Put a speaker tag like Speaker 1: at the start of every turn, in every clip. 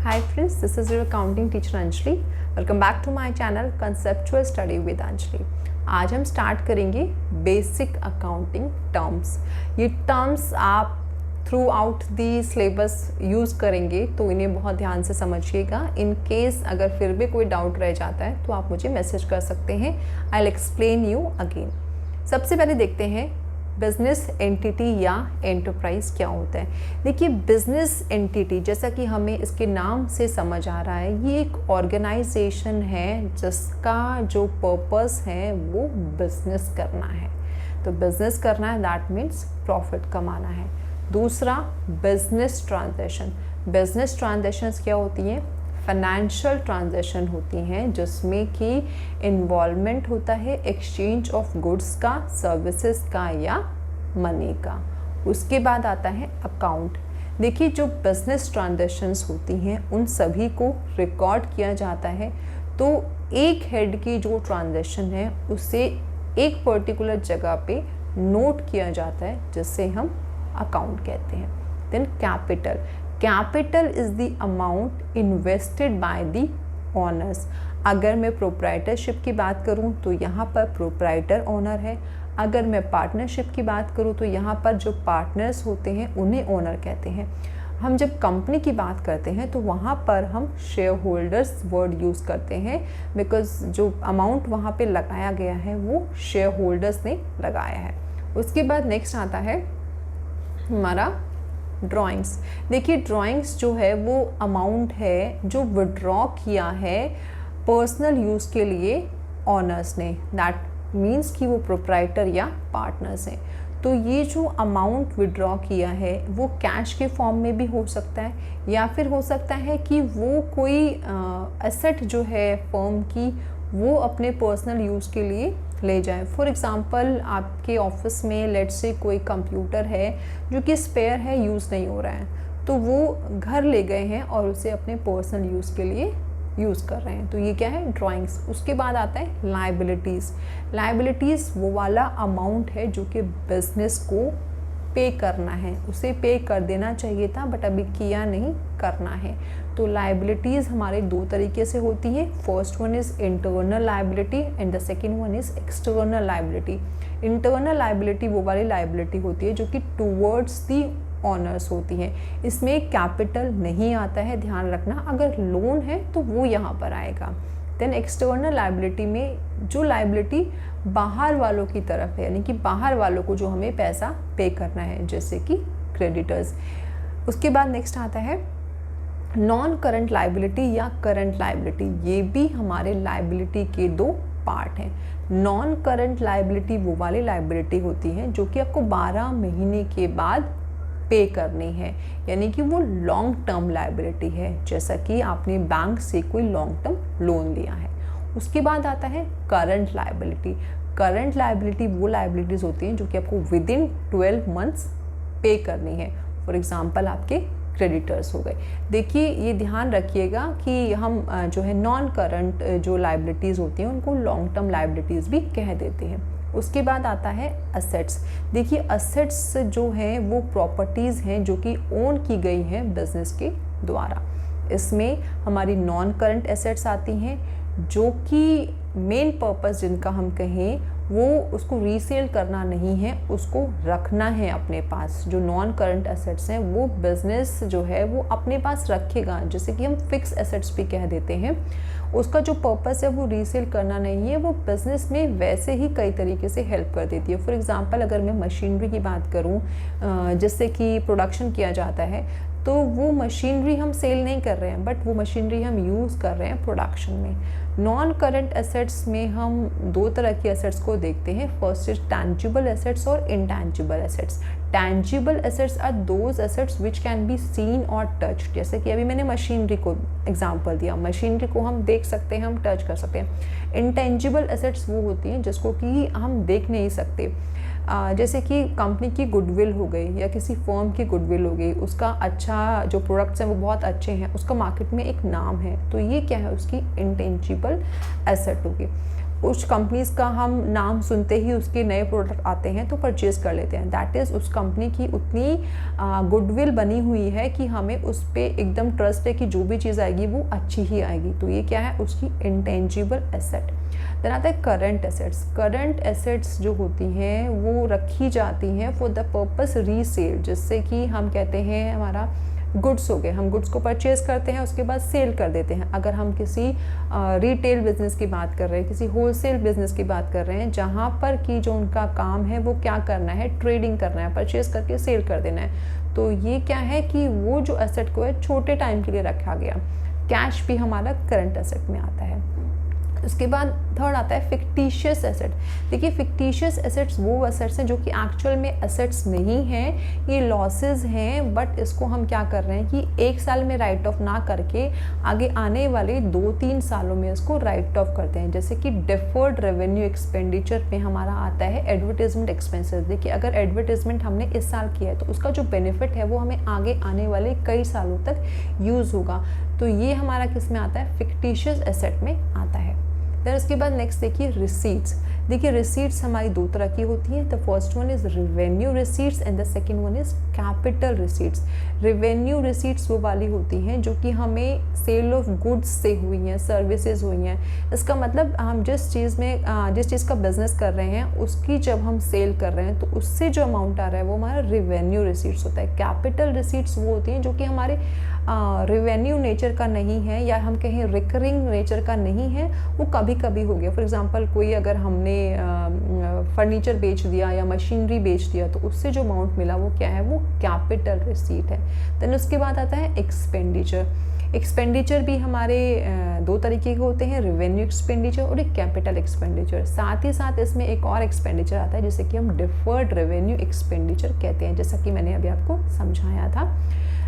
Speaker 1: Hi friends, this is your accounting teacher Anjali. Welcome back to my channel Conceptual Study with Anjali. आज हम start करेंगे basic accounting terms. ये terms आप through out the syllabus use करेंगे तो इन्हें बहुत ध्यान से समझिएगा। इन केस अगर फिर भी कोई डाउट रह जाता है तो आप मुझे मैसेज कर सकते हैं। I will explain you again. सबसे पहले देखते हैं बिजनेस एंटिटी या एंटरप्राइज क्या होता है। देखिए, बिजनेस एंटिटी जैसा कि हमें इसके नाम से समझ आ रहा है, ये एक ऑर्गेनाइजेशन है जिसका जो पर्पस है वो बिजनेस करना है। तो बिजनेस करना है, दैट मीन्स प्रॉफिट कमाना है। दूसरा, बिजनेस ट्रांजैक्शन। बिजनेस ट्रांजैक्शंस क्या होती हैं? फाइनेंशियल ट्रांजैक्शन होती हैं जिसमें कि इन्वॉल्वमेंट होता है एक्सचेंज ऑफ गुड्स का, सर्विसेज का या मनी का। उसके बाद आता है अकाउंट। देखिए, जो बिजनेस ट्रांजैक्शंस होती हैं उन सभी को रिकॉर्ड किया जाता है। तो एक हेड की जो ट्रांजैक्शन है उसे एक पर्टिकुलर जगह पे नोट किया जाता है जिससे हम अकाउंट कहते हैं। Then capital. Capital is the amount invested by the owners. अगर मैं प्रोप्राइटरशिप की बात करूं तो यहाँ पर प्रोप्राइटर ओनर है। अगर मैं पार्टनरशिप की बात करूं तो यहाँ पर जो पार्टनर्स होते हैं उन्हें ओनर कहते हैं। हम जब कंपनी की बात करते हैं तो वहाँ पर हम शेयर होल्डर्स वर्ड यूज़ करते हैं, बिकॉज जो अमाउंट वहाँ पे लगाया गया है वो शेयर होल्डर्स ने लगाया है। उसके बाद नेक्स्ट आता है हमारा ड्राइंग्स। देखिए, ड्राइंग्स जो है वो अमाउंट है जो विड्रॉ किया है पर्सनल यूज़ के लिए ऑनर्स ने, दैट मीन्स कि वो प्रोप्राइटर या पार्टनर्स हैं। तो ये जो अमाउंट विड्रॉ किया है वो कैश के फॉर्म में भी हो सकता है या फिर हो सकता है कि वो कोई एसेट जो है फर्म की वो अपने पर्सनल यूज़ के लिए ले जाए। फॉर एग्ज़ाम्पल, आपके ऑफिस में लेट्स से कोई कंप्यूटर है जो कि स्पेयर है, यूज़ नहीं हो रहा है, तो वो घर ले गए हैं और उसे अपने पर्सनल यूज़ के लिए यूज़ कर रहे हैं। तो ये क्या है? ड्राइंग्स। उसके बाद आता है लायबिलिटीज़। लायबिलिटीज़ वो वाला अमाउंट है जो कि बिजनेस को पे करना है, उसे पे कर देना चाहिए था बट अभी किया नहीं, करना है। तो लायबिलिटीज़ हमारे दो तरीके से होती है। First one is internal liability and the second one is external liability. Internal liability वो वाली लायबिलिटी होती है जो कि टूवर्ड्स दी ऑनर्स होती है। इसमें कैपिटल नहीं आता है, ध्यान रखना। अगर लोन है तो वो यहाँ पर आएगा। देन एक्सटर्नल लायबिलिटी में जो लायबिलिटी बाहर वालों की तरफ है, यानी कि बाहर वालों को जो हमें पैसा पे करना है, जैसे कि क्रेडिटर्स। उसके बाद नेक्स्ट आता है नॉन करंट लायबिलिटी या करंट लायबिलिटी। ये भी हमारे लायबिलिटी के दो पार्ट हैं। नॉन करंट लायबिलिटी वो वाली लायबिलिटी होती है जो कि आपको 12 महीने के बाद पे करनी है, यानी कि वो लॉन्ग टर्म लायबिलिटी है, जैसा कि आपने बैंक से कोई लॉन्ग टर्म लोन लिया है। उसके बाद आता है करंट लायबिलिटी। करंट लायबिलिटी वो लायबिलिटीज़ होती हैं जो कि आपको विद इन 12 मंथ्स पे करनी है। फॉर एग्जांपल, आपके क्रेडिटर्स हो गए। देखिए, ये ध्यान रखिएगा कि हम जो है नॉन करंट जो लायबिलिटीज़ होती हैं उनको लॉन्ग टर्म लायबिलिटीज़ भी कह देते हैं। उसके बाद आता है असेट्स। देखिए, असेट्स जो हैं वो प्रॉपर्टीज़ हैं जो कि ओन की गई हैं बिजनेस के द्वारा। इसमें हमारी नॉन करंट एसेट्स आती हैं जो कि मेन पर्पस जिनका हम कहें वो उसको रीसेल करना नहीं है, उसको रखना है अपने पास। जो नॉन करंट एसेट्स हैं वो बिजनेस जो है वो अपने पास रखेगा, जैसे कि हम फिक्स एसेट्स भी कह देते हैं। उसका जो पर्पस है वो रीसेल करना नहीं है, वो बिज़नेस में वैसे ही कई तरीके से हेल्प कर देती है। फॉर एग्ज़ाम्पल, अगर मैं मशीनरी की बात करूँ जिससे कि प्रोडक्शन किया जाता है, तो वो मशीनरी हम सेल नहीं कर रहे हैं बट वो मशीनरी हम यूज़ कर रहे हैं प्रोडक्शन में। नॉन करंट एसेट्स में हम दो तरह की एसेट्स को देखते हैं। फर्स्ट इज टैंजिबल एसेट्स और intangible assets. Tangible assets are those assets which can be seen और टच। जैसे कि अभी मैंने मशीनरी को एग्जांपल दिया, मशीनरी को हम देख सकते हैं, हम टच कर सकते हैं। इनटैंजिबल एसेट्स वो होती हैं जिसको कि हम देख नहीं सकते, जैसे कि कंपनी की गुडविल हो गई या किसी फर्म की गुडविल हो गई, उसका अच्छा जो प्रोडक्ट्स हैं वो बहुत अच्छे हैं, उसका मार्केट में एक नाम है, तो ये क्या है? उसकी इंटेंजिबल एसेट होगी। कुछ कंपनीज का हम नाम सुनते ही उसके नए प्रोडक्ट आते हैं तो परचेज़ कर लेते हैं, दैट इज़ उस कंपनी की उतनी गुडविल बनी हुई है कि हमें उस पर एकदम ट्रस्ट है कि जो भी चीज़ आएगी वो अच्छी ही आएगी। तो ये क्या है, उसकी इंटेंजिबल एसेट। देन आता है करंट एसेट्स। करंट एसेट्स जो होती हैं वो रखी जाती हैं फॉर द पर्पस रीसेल, जिससे कि हम कहते हैं हमारा गुड्स हो गए, हम गुड्स को परचेज़ करते हैं उसके बाद सेल कर देते हैं। अगर हम किसी रिटेल बिजनेस की बात कर रहे हैं, किसी होलसेल बिजनेस की बात कर रहे हैं, जहाँ पर कि जो उनका काम है वो क्या करना है, ट्रेडिंग करना है, परचेज़ करके सेल कर देना है, तो ये क्या है कि वो जो एसेट को है छोटे टाइम के लिए रखा गया। कैश भी हमारा करंट एसेट में आता है। उसके बाद थर्ड आता है फिक्टिशियस एसेट। देखिए फिक्टिशियस एसेट्स वो एसेट्स हैं जो कि एक्चुअल में एसेट्स नहीं हैं, ये लॉसेस हैं, बट इसको हम क्या कर रहे हैं कि एक साल में राइट ऑफ ना करके आगे आने वाले 2-3 सालों में इसको राइट ऑफ करते हैं। जैसे कि डिफर्ड रेवेन्यू एक्सपेंडिचर में हमारा आता है एडवर्टीजमेंट एक्सपेंसेस। देखिए अगर एडवर्टीजमेंट हमने इस साल किया है तो उसका जो बेनिफिट है वो हमें आगे आने वाले कई सालों तक यूज़ होगा, तो ये हमारा किस में आता है, फिक्टिशियस एसेट में आता है। देन उसके बाद नेक्स्ट देखिए रिसीट्स। देखिए रिसीट्स हमारी दो तरह की होती हैं। The first one is revenue receipts and the second one is capital receipts. Revenue receipts वो वाली होती हैं जो कि हमें सेल ऑफ गुड्स से हुई हैं, सर्विसेज हुई हैं। इसका मतलब हम जिस चीज़ का बिजनेस कर रहे हैं उसकी जब हम सेल कर रहे हैं तो उससे जो अमाउंट आ रहा है वो हमारा रेवेन्यू रिसीट्स होता है। कैपिटल रिसीट्स वो होती हैं जो कि हमारे रेवेन्यू नेचर का नहीं है, या हम कहें रिकरिंग नेचर का नहीं है, वो कभी कभी हो गया। फॉर एग्जांपल कोई अगर हमने फर्नीचर बेच दिया या मशीनरी बेच दिया तो उससे जो अमाउंट मिला वो क्या है, वो कैपिटल रिसीट है। देन उसके बाद आता है एक्सपेंडिचर। एक्सपेंडिचर भी हमारे दो तरीके के होते हैं, रेवेन्यू एक्सपेंडिचर और एक कैपिटल एक्सपेंडिचर। साथ ही साथ इसमें एक और एक्सपेंडिचर आता है जिसे कि हम डिफर्ड रेवेन्यू एक्सपेंडिचर कहते हैं, जैसा कि मैंने अभी आपको समझाया था।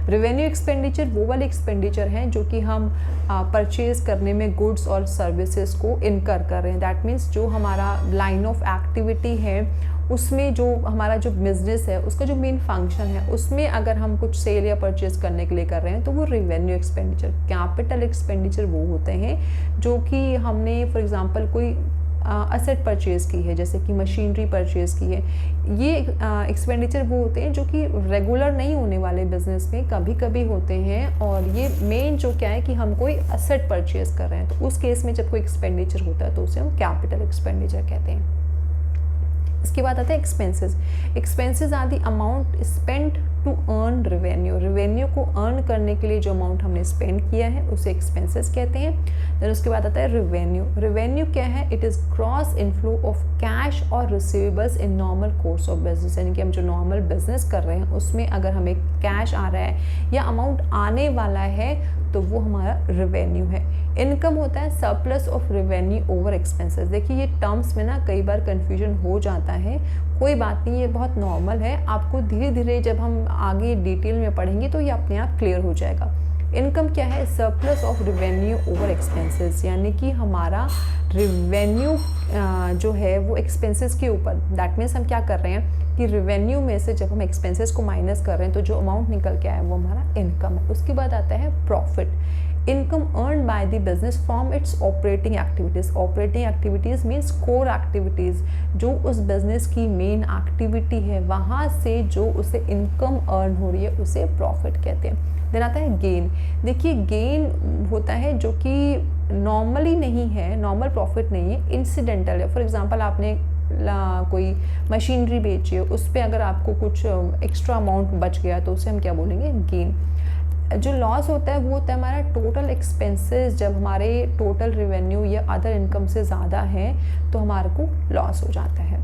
Speaker 1: रेवेन्यू एक्सपेंडिचर वो वाले एक्सपेंडिचर हैं जो कि हम परचेज़ करने में गुड्स और सर्विसेज को इनकर कर रहे हैं। दैट मीन्स जो हमारा लाइन ऑफ एक्टिविटी है उसमें जो हमारा जो बिज़नेस है उसका जो मेन फंक्शन है उसमें अगर हम कुछ सेल या परचेज़ करने के लिए कर रहे हैं तो वो रेवेन्यू एक्सपेंडिचर। कैपिटल एक्सपेंडिचर वो होते हैं जो कि हमने फॉर एग्जांपल कोई असेट परचेज़ की है, जैसे कि मशीनरी परचेज़ की है। ये एक्सपेंडिचर वो होते हैं जो कि रेगुलर नहीं होने वाले बिजनेस में कभी कभी होते हैं, और ये मेन जो क्या है कि हम कोई असेट परचेज़ कर रहे हैं तो उस केस में जब कोई एक्सपेंडिचर होता है तो उसे हम कैपिटल एक्सपेंडिचर कहते हैं। इसके बाद आता है expenses. Expenses are the amount spend to earn revenue. Revenue को अर्न करने के लिए जो अमाउंट हमने स्पेंड किया है उसे एक्सपेंसेस कहते हैं। देन उसके बाद आता है रेवेन्यू। रेवेन्यू क्या है, it is gross inflow of cash और receivables in normal course of business. यानी कि हम जो नॉर्मल बिजनेस कर रहे हैं उसमें अगर हमें कैश आ रहा है या अमाउंट आने वाला है तो वो हमारा रेवेन्यू है। इनकम होता है surplus of revenue over expenses. देखिए ये टर्म्स में ना कई बार कन्फ्यूजन हो जाता है, कोई बात नहीं, ये बहुत नॉर्मल है। आपको धीरे धीरे जब हम आगे डिटेल में पढ़ेंगे तो ये अपने आप क्लियर हो जाएगा। इनकम क्या है, surplus of revenue over expenses, यानी कि हमारा रेवेन्यू जो है वो एक्सपेंसेस के ऊपर। दैट मीन्स हम क्या कर रहे हैं कि रेवेन्यू में से जब हम एक्सपेंसेस को माइनस कर रहे हैं तो जो अमाउंट निकल के आया वो हमारा इनकम है। उसके बाद आता है profit. Income earn by the business from its operating activities. Operating activities means core activities, जो उस बिजनेस की मेन एक्टिविटी है वहाँ से जो उसे इनकम अर्न हो रही है उसे प्रॉफिट कहते हैं। देन आता है गेन। देखिए गेन होता है जो कि नॉर्मली नहीं है, नॉर्मल प्रॉफिट नहीं है, इंसिडेंटल है। फॉर एग्जांपल आपने कोई मशीनरी बेची है, उस पर अगर आपको कुछ एक्स्ट्रा अमाउंट बच गया तो उसे हम क्या बोलेंगे, गेन। जो लॉस होता है वो होता है हमारा टोटल एक्सपेंसेस, जब हमारे टोटल रेवेन्यू या अदर इनकम से ज़्यादा है तो हमारे को लॉस हो जाता है।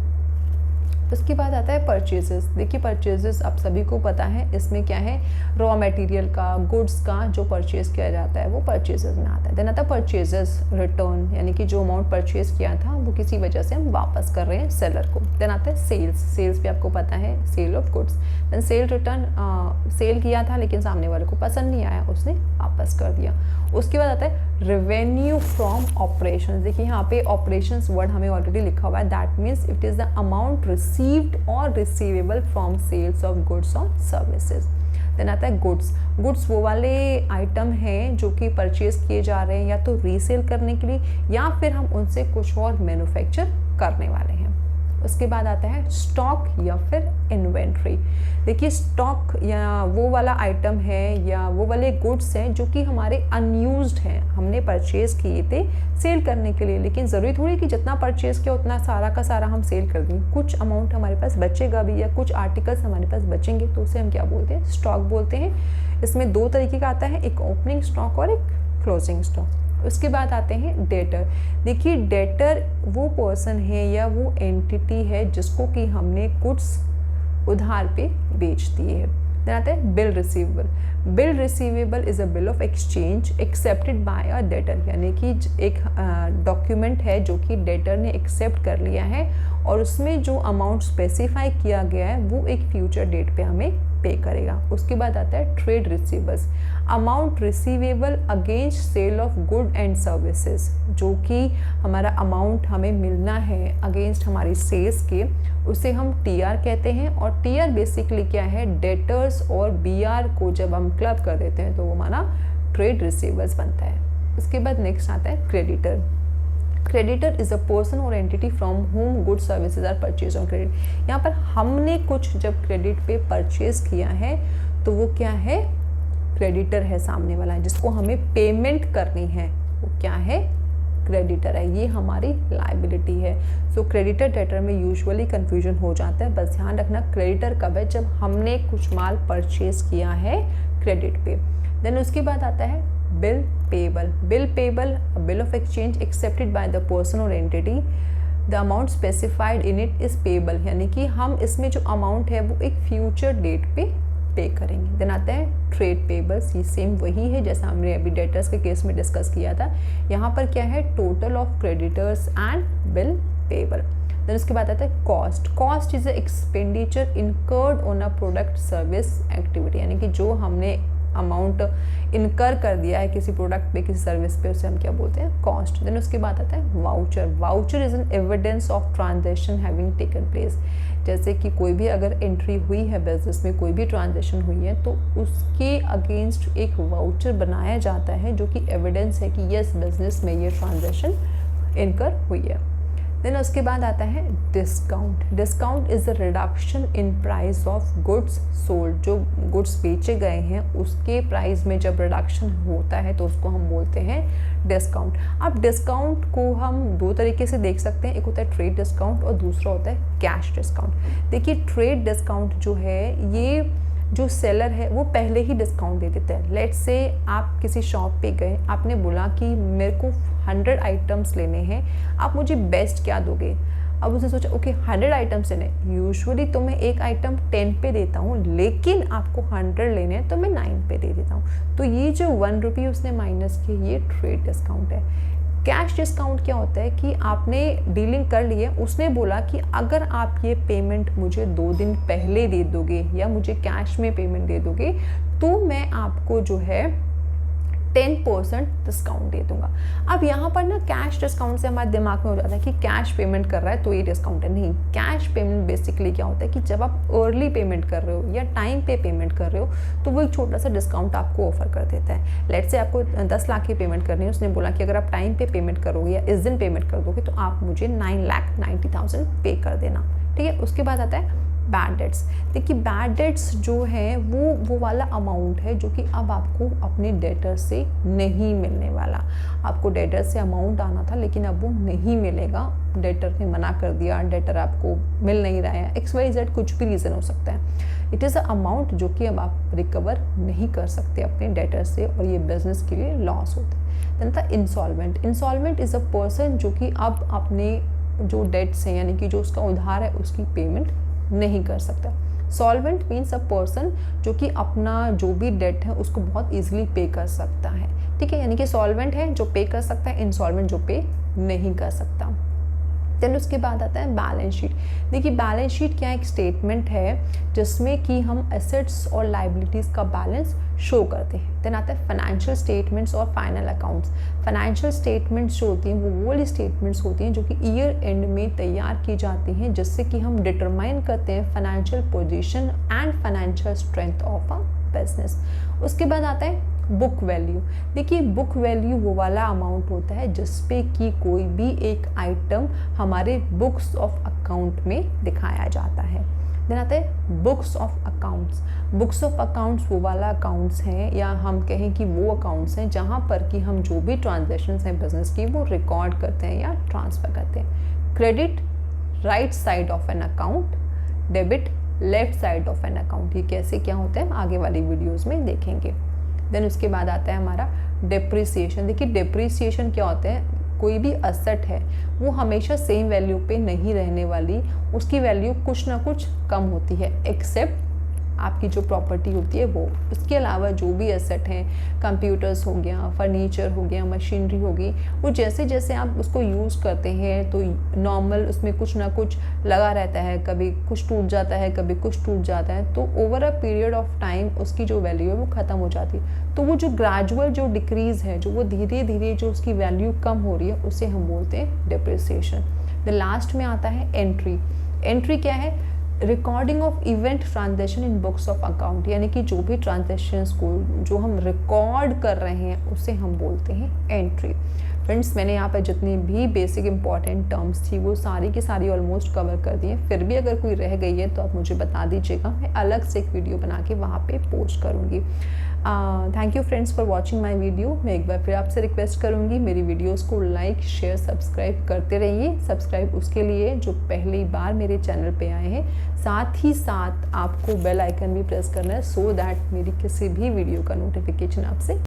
Speaker 1: उसके बाद आता है परचेजेस। देखिए परचेजेस आप सभी को पता है, इसमें क्या है, रॉ मटेरियल का, गुड्स का जो परचेज किया जाता है वो परचेजेस में आता है। देन आता है परचेजेस रिटर्न, यानी कि जो अमाउंट परचेज किया था वो किसी वजह से हम वापस कर रहे हैं सेलर को। देन आता है सेल्स। सेल्स भी आपको पता है, sale of goods. Then sale return, sell किया था लेकिन सामने वाले को पसंद नहीं आया, उसने वापस कर दिया। उसके बाद आता है रेवेन्यू फ्रॉम ऑपरेशंस। देखिए यहाँ पे ऑपरेशंस वर्ड हमें ऑलरेडी लिखा हुआ है, that means it is the amount received और receivable from sales of goods और सर्विसेज। देन आता है गुड्स। गुड्स वो वाले आइटम हैं जो कि परचेज किए जा रहे हैं या तो रीसेल करने के लिए या फिर हम उनसे कुछ और मैन्युफैक्चर करने वाले हैं। उसके बाद आता है स्टॉक या फिर इन्वेंट्री। देखिए स्टॉक या वो वाला आइटम है या वो वाले गुड्स हैं जो कि हमारे अनयूज्ड हैं, हमने परचेज़ किए थे सेल करने के लिए, लेकिन ज़रूरी थोड़ी कि जितना परचेज़ किया उतना सारा का सारा हम सेल कर देंगे। कुछ अमाउंट हमारे पास बचेगा भी या कुछ आर्टिकल्स हमारे पास बचेंगे तो उसे हम क्या बोलते हैं, स्टॉक बोलते हैं। इसमें दो तरीके का आता है, एक ओपनिंग स्टॉक और एक क्लोजिंग स्टॉक। उसके बाद आते हैं डेटर। देखिए डेटर वो पर्सन है या वो एंटिटी है जिसको कि हमने गुड्स उधार पे बेच दिए है। देन आता है bill receivable. Bill receivable is a bill of exchange accepted bye a debtor, यानी कि एक डॉक्यूमेंट है जो कि डेटर ने एक्सेप्ट कर लिया है और उसमें जो अमाउंट स्पेसिफाई किया गया है वो एक फ्यूचर डेट पे हमें पे करेगा। उसके बाद आता है trade receivables. Amount receivable against sale of good and services, जो कि हमारा अमाउंट हमें मिलना है अगेंस्ट हमारी सेल्स के, उसे हम टीआर कहते हैं। और टीआर बेसिकली क्या है, डेटर्स और बीआर को जब हम क्लब कर देते हैं तो वो हमारा ट्रेड रिसीवेबल्स बनता है। उसके बाद नेक्स्ट आता है creditor. Creditor is a person और entity from whom good services are purchase on credit. यहाँ पर हमने कुछ जब क्रेडिट पे परचेज किया है तो वो क्या है, क्रेडिटर है सामने वाला, जिसको हमें पेमेंट करनी है वो क्या है, क्रेडिटर है। ये हमारी लाइबिलिटी है। सो क्रेडिटर डेटर में यूजुअली कन्फ्यूजन हो जाता है, बस ध्यान रखना क्रेडिटर कब है, जब हमने कुछ माल परचेज किया है क्रेडिट पे। देन उसके बाद आता है bill payable. Bill payable bill of exchange accepted by the person और entity, the amount specified in it is payable, यानी कि हम इसमें जो अमाउंट है वो एक फ्यूचर डेट पे करेंगे। देन आता है ट्रेड पेबल्स। ये सेम वही है जैसा हमने अभी डेटर्स के केस में डिस्कस किया था। यहाँ पर क्या है, total of creditors and bill payable. Then उसके बाद आता है cost. Cost is a expenditure incurred on a product service activity, यानी कि जो हमने अमाउंट इनकर कर दिया है किसी प्रोडक्ट पे, किसी सर्विस पे, उसे हम क्या बोलते हैं, कॉस्ट। देन उसके बाद आता है voucher. Voucher is an evidence of transaction having taken place. जैसे कि कोई भी अगर एंट्री हुई है बिजनेस में, कोई भी ट्रांजेक्शन हुई है तो उसके अगेंस्ट एक वाउचर बनाया जाता है जो कि एविडेंस है कि यस बिजनेस में ये ट्रांजेक्शन इनकर हुई है। देन उसके बाद आता है discount. Discount is the reduction in price of goods sold. जो गुड्स बेचे गए हैं उसके प्राइस में जब रिडक्शन होता है तो उसको हम बोलते हैं डिस्काउंट। अब डिस्काउंट को हम दो तरीके से देख सकते हैं, एक होता है ट्रेड डिस्काउंट और दूसरा होता है कैश डिस्काउंट। देखिए ट्रेड डिस्काउंट जो है, ये जो सेलर है वो पहले ही डिस्काउंट दे देता है। लेट्स से आप किसी शॉप पे गए, आपने बोला कि मेरे को 100 आइटम्स लेने हैं, आप मुझे बेस्ट क्या दोगे। अब उसने सोचा ओके 100 आइटम्स लेने, यूजुअली तो मैं एक आइटम 10 पे देता हूँ, लेकिन आपको 100 लेने हैं तो मैं 9 पे दे देता हूँ। तो ये जो 1 रुपये उसने माइनस किया, ये ट्रेड डिस्काउंट है। कैश डिस्काउंट क्या होता है कि आपने डीलिंग कर ली है, उसने बोला कि अगर आप ये पेमेंट मुझे 2 दिन पहले दे दोगे या मुझे कैश में पेमेंट दे दोगे तो मैं आपको जो है 10% डिस्काउंट दे दूंगा। अब यहाँ पर ना कैश डिस्काउंट से हमारे दिमाग में हो जाता है कि कैश पेमेंट कर रहा है तो ये डिस्काउंट है। नहीं, कैश पेमेंट बेसिकली क्या होता है कि जब आप अर्ली पेमेंट कर रहे हो या टाइम पे पेमेंट कर रहे हो तो वो एक छोटा सा डिस्काउंट आपको ऑफर कर देता है। लेट से आपको 10 लाख की पेमेंट करनी है, उसने बोला कि अगर आप टाइम पे पेमेंट करोगे या इस दिन पेमेंट कर दोगे तो आप मुझे 9,90,000 पे कर देना। ठीक है। उसके बाद आता है बैड डेट्स। देखिए बैड डेट्स जो है वो वाला अमाउंट है जो कि अब आपको अपने डेटर से नहीं मिलने वाला। आपको डेटर से अमाउंट आना था लेकिन अब वो नहीं मिलेगा, डेटर ने मना कर दिया, डेटर आपको मिल नहीं रहा है, XYZ कुछ भी रीज़न हो सकता है। इट इज़ अ अमाउंट जो कि अब आप रिकवर नहीं कर सकते अपने डेटर से और ये बिजनेस के लिए लॉस होता है। देन था insolvent. Insolvent is a person जो कि अब अपने जो डेट्स हैं यानी कि जो उसका उधार है उसकी पेमेंट नहीं कर सकता। सॉल्वेंट मीन्स अ पर्सन जो कि अपना जो भी डेट है उसको बहुत इजीली पे कर सकता है। ठीक है, यानी कि सॉल्वेंट है जो पे कर सकता है, इंसॉल्वेंट जो पे नहीं कर सकता। देन उसके बाद आता है बैलेंस शीट। देखिए बैलेंस शीट क्या एक स्टेटमेंट है जिसमें कि हम एसेट्स और लाइबिलिटीज़ का बैलेंस शो करते हैं। देन आता है फाइनेंशियल स्टेटमेंट्स और फाइनल अकाउंट्स। फाइनेंशियल स्टेटमेंट्स जो होती हैं वो वाली स्टेटमेंट्स होती हैं जो कि ईयर एंड में तैयार की जाती हैं जिससे कि हम डिटरमाइन करते हैं financial position and financial strength of a business. उसके बाद आता है बुक वैल्यू। देखिए बुक वैल्यू वो वाला अमाउंट होता है जिस पे कि कोई भी एक आइटम हमारे बुक्स ऑफ अकाउंट में दिखाया जाता है। देन आता है books of accounts. Books of accounts वो वाला अकाउंट्स हैं, या हम कहें कि वो अकाउंट्स हैं जहाँ पर कि हम जो भी ट्रांजैक्शंस हैं बिजनेस की वो रिकॉर्ड करते हैं या ट्रांसफ़र करते हैं। Credit right side of an account, debit left side of an account. ये कैसे क्या होता है आगे वाली वीडियोज़ में देखेंगे। देन उसके बाद आता है हमारा डेप्रिसिएशन। देखिए डेप्रिसिएशन क्या होता है, कोई भी असेट है वो हमेशा सेम वैल्यू पे नहीं रहने वाली, उसकी वैल्यू कुछ ना कुछ कम होती है, एक्सेप्ट आपकी जो प्रॉपर्टी होती है वो। उसके अलावा जो भी एसेट हैं, कंप्यूटर्स हो गया, फर्नीचर हो गया, मशीनरी होगी, वो जैसे जैसे आप उसको यूज़ करते हैं तो नॉर्मल उसमें कुछ ना कुछ लगा रहता है, कभी कुछ टूट जाता है, कभी कुछ टूट जाता है, तो over a period of time उसकी जो वैल्यू है वो ख़त्म हो जाती है। तो वो जो ग्रेजुअल जो डिक्रीज़ है, जो वो धीरे धीरे जो उसकी वैल्यू कम हो रही है, उसे हम बोलते हैं डिप्रिसिएशन। द लास्ट में आता है एंट्री। एंट्री क्या है, recording of event transaction in books of account, यानी कि जो भी ट्रांजेक्शन्स को जो हम रिकॉर्ड कर रहे हैं उसे हम बोलते हैं एंट्री। फ्रेंड्स मैंने यहाँ पर जितनी भी बेसिक इंपॉर्टेंट टर्म्स थी वो सारी की सारी ऑलमोस्ट कवर कर दी है। फिर भी अगर कोई रह गई है तो आप मुझे बता दीजिएगा, मैं अलग से एक वीडियो बना के वहाँ पे पोस्ट करूँगी। Thank you friends for watching my video. मैं एक बार फिर आपसे रिक्वेस्ट करूँगी मेरी वीडियोज़ को लाइक शेयर सब्सक्राइब करते रहिए। सब्सक्राइब उसके लिए जो पहली बार मेरे चैनल पे आए हैं, साथ ही साथ आपको बेल आइकन भी प्रेस करना है सो दैट मेरी किसी भी वीडियो का नोटिफिकेशन आपसे